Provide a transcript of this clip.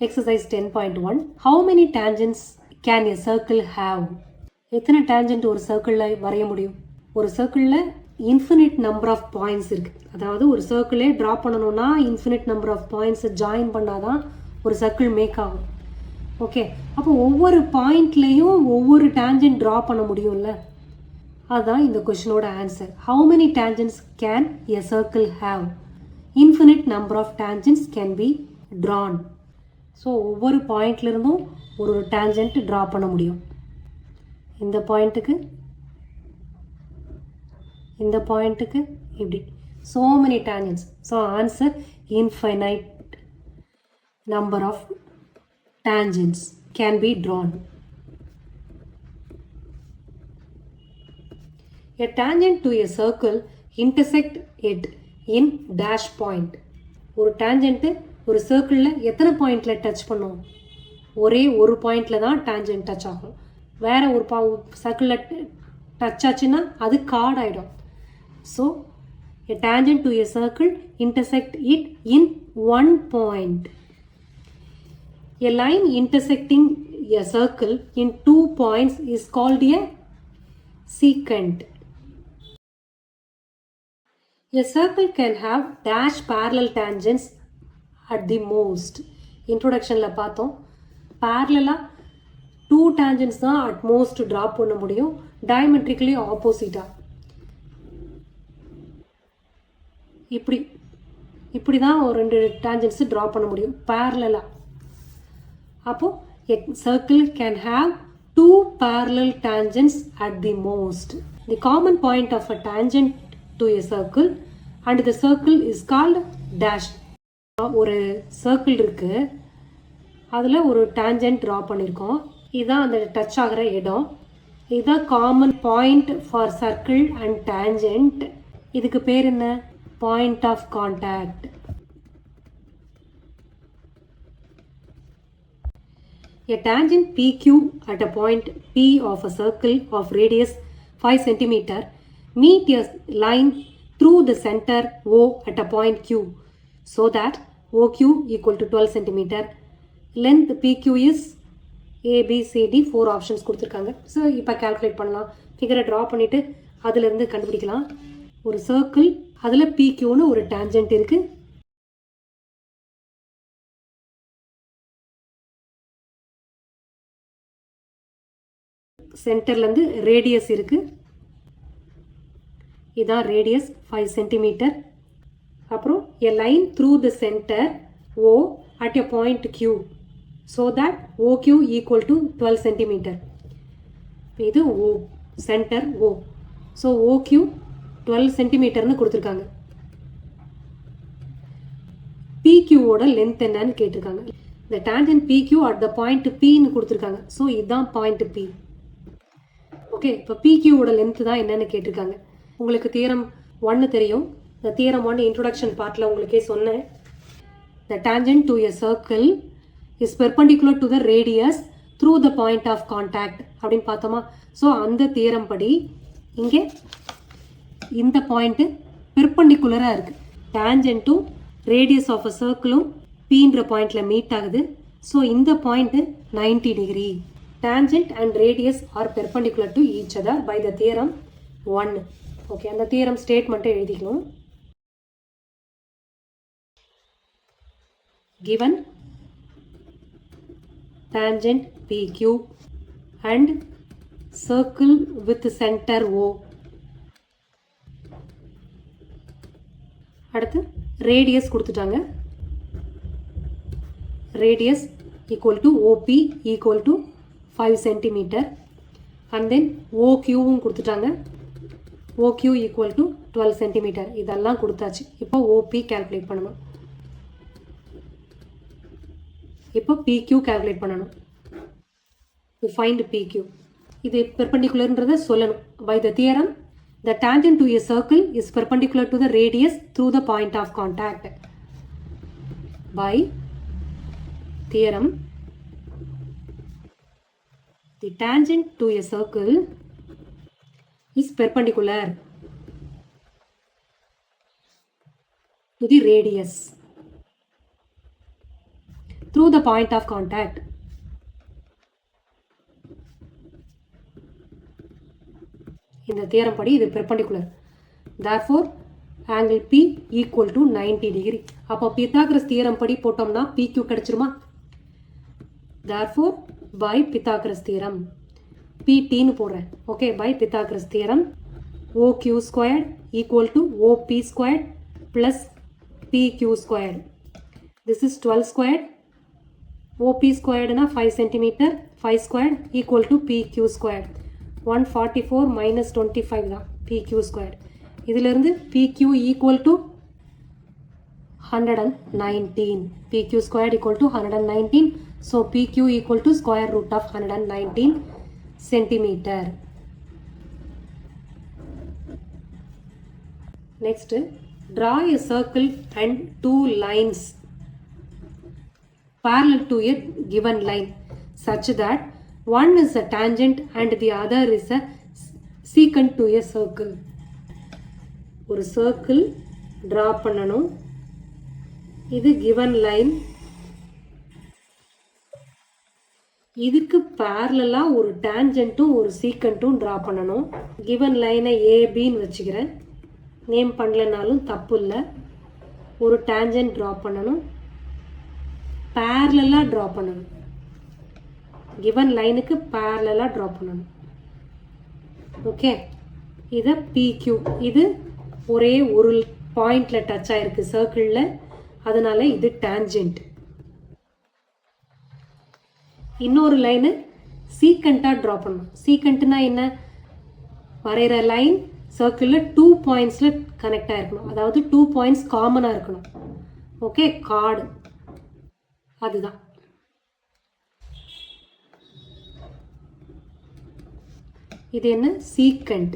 Exercise 10.1. How many tangents can a circle have? எத்தனை tangent ஒரு சர்க்கிளில் வரைய முடியும்? ஒரு சர்க்கிளில் இன்ஃபினிட் நம்பர் ஆஃப் பாயிண்ட்ஸ் இருக்குது. அதாவது ஒரு சர்க்கிளே ட்ரா பண்ணணும்னா இன்ஃபினிட் நம்பர் ஆஃப் பாயிண்ட்ஸை ஜாயின் பண்ணாதான் ஒரு சர்க்கிள் மேக் ஆகும். ஓகே, அப்போ ஒவ்வொரு பாயிண்ட்லேயும் ஒவ்வொரு டேஞ்சன்ட் ட்ரா பண்ண முடியும்ல, அதுதான் இந்த கொஷினோட answer. How many tangents can a circle have? Infinite number of tangents can be drawn. So ஒவ்வொரு பாயிண்ட்லேருந்தும் ஒரு டேஞ்சன்ட் ட்ரா பண்ண முடியும். இந்த பாயிண்ட்டுக்கு இந்த பாயிண்ட்டுக்கு இப்படி so many tangents. So answer infinite number of tangents can be drawn. A tangent to a circle intersect it in dash point. ஒரு tangent ஒரு சர்க்கிளில் எத்தனை பாயிண்டில் டச் பண்ணும்? ஒரே ஒரு பாயிண்டில் தான் டேஞ்சன்ட் டச் ஆகும். வேறு ஒரு சர்க்கிளில் டச் ஆச்சுன்னா அது கார்ட் ஆகிடும். So a tangent to a circle intersect it in one point. A line intersecting a circle in 2 points is called a secant. A circle can have dash parallel tangents at the most. இன்ட்ரோடக்ஷனில் பார்த்தோம், பேரலாக 2 tangents தான் at most drop பண்ண முடியும், diametrically ஆப்போசிட்டாக. இப்படி தான் ஒரு 2 tangents draw பண்ண முடியும் பேரலாக. அப்போது a circle can have 2 parallel tangents at the most. The common point of a tangent to a circle and the circle is called dash. ஒரு சர்க்கிள் இருக்குது, அதில் ஒரு டேஞ்சன்ட் ட்ரா பண்ணியிருக்கோம். இதுதான் அந்த டச் ஆகிற இடம். இதுதான் common point for circle and tangent. இதுக்கு பேர் என்ன? Point of contact. A tangent PQ at a point P of a circle of radius 5 cm meet a line through the center O at a point Q, so that OQ equal to 12 cm. Length PQ is A, B, C, D 4 options கொடுத்துருக்காங்க. So இப்போ calculate பண்ணலாம். ஃபிகரை draw பண்ணிவிட்டு அதிலிருந்து கண்டுபிடிக்கலாம். ஒரு circle, அதில் PQன்னு ஒரு tangent இருக்குது. சென்டர்லேருந்து ரேடியஸ் இருக்குது. இதான் ரேடியஸ் 5 cm. அப்புறம் a line through the center O at a point Q, so that OQ equal to 12 cm. இது O, centre O. So OQ 12 cm கொடுத்துருக்காங்க. PQவோட லென்த் என்னன்னு கேட்டிருக்காங்க. இந்த tangent PQ at the point Pன்னு கொடுத்துருக்காங்க. So இதுதான் point P. Okay, இப்போ PQவோட length தான் என்னன்னு கேட்டிருக்காங்க. உங்களுக்கு தியரம் 1 தெரியும். இந்த தியரம் 1 இன்ட்ரோடக்ஷன் பார்ட்டில் உங்களுக்கே சொன்னேன். The tangent to a circle is perpendicular to the radius through the point of contact அப்படின்னு பார்த்தோமா. ஸோ அந்த தியரம் படி இங்கே இந்த பாயிண்ட்டு பெர்பெண்டிகுலராக இருக்குது. டேஞ்சன்ட்டும் ரேடியஸ் ஆஃப் அ சர்க்கிளும் பீன்ற பாயிண்டில் மீட் ஆகுது. ஸோ இந்த point 90 degree. Tangent and radius are perpendicular to each other by the theorem 1. Okay, அந்த தியரம் ஸ்டேட்மெண்ட்டை எழுதிக்கணும். Given tangent PQ and circle with center O. அடுத்து ரேடியஸ் கொடுத்துட்டாங்க. Radius equal to OP equal to 5 cm. And then OQவும் கொடுத்துட்டாங்க. OQ equal to 12 cm. இதெல்லாம் கொடுத்தாச்சு. இப்போ OP கால்குலேட் பண்ணணும். இப்போ PQ கால்குலேட் பண்ணணும். To find PQ. இது பெர்பெண்டிகுலர்ன்றதை சொல்லணும். By the theorem the tangent to a circle is perpendicular to the radius through the point of contact. By theorem, the tangent to a circle is perpendicular to the radius through the point of contact. இந்த theorem படி இது perpendicular. therefore angle P equal to 90 degree. அப்போ Pythagoras theorem படி போட்டோம்னா PQ கிடைச்சிருமா? therefore by Pythagoras theorem PT னு போடுறேன். Okay, by Pythagoras theorem OQ squared equal to OP squared plus PQ squared. This is 12 squared. OP squared na 5 cm. 5 squared equal to PQ squared. 144 minus 25 தான் PQ squared. இதிலிருந்து PQ equal to 119. PQ squared equal to 119. So PQ equal to square root of 119 centimeter. Next, draw a circle and two lines parallel to a given line such that one is a tangent and the other is a secant to a circle. ஒரு circle draw பண்ணணும். இது given line. இதுக்கு parallel ஒரு tangentம் ஒரு secantம் draw பண்ணணும். given line AB ன்னு வச்சுக்கிறேன். Name பண்ணலனாலும் தப்பு இல்லை. ஒரு tangent draw பண்ணணும். parallel draw பண்ணணும். given லைனுக்கு parallel draw பண்ணணும். ஓகே, இதை PQ. இது ஒரே ஒரு பாயிண்ட்ல டச் ஆயிருக்கு சர்க்கிளில், அதனால இது டேஞ்சென்ட். இன்னொரு லைனு சீக்கண்டாக ட்ரா பண்ணணும். சீக்கண்ட்னா என்ன? வரைகிற லைன் சர்க்கிளில் 2 பாயிண்ட்ஸில் கனெக்ட் ஆகிருக்கணும். அதாவது 2 பாயிண்ட்ஸ் காமனாக இருக்கணும். ஓகே, கார்டு அதுதான். இது என்ன? சீக்கண்ட்.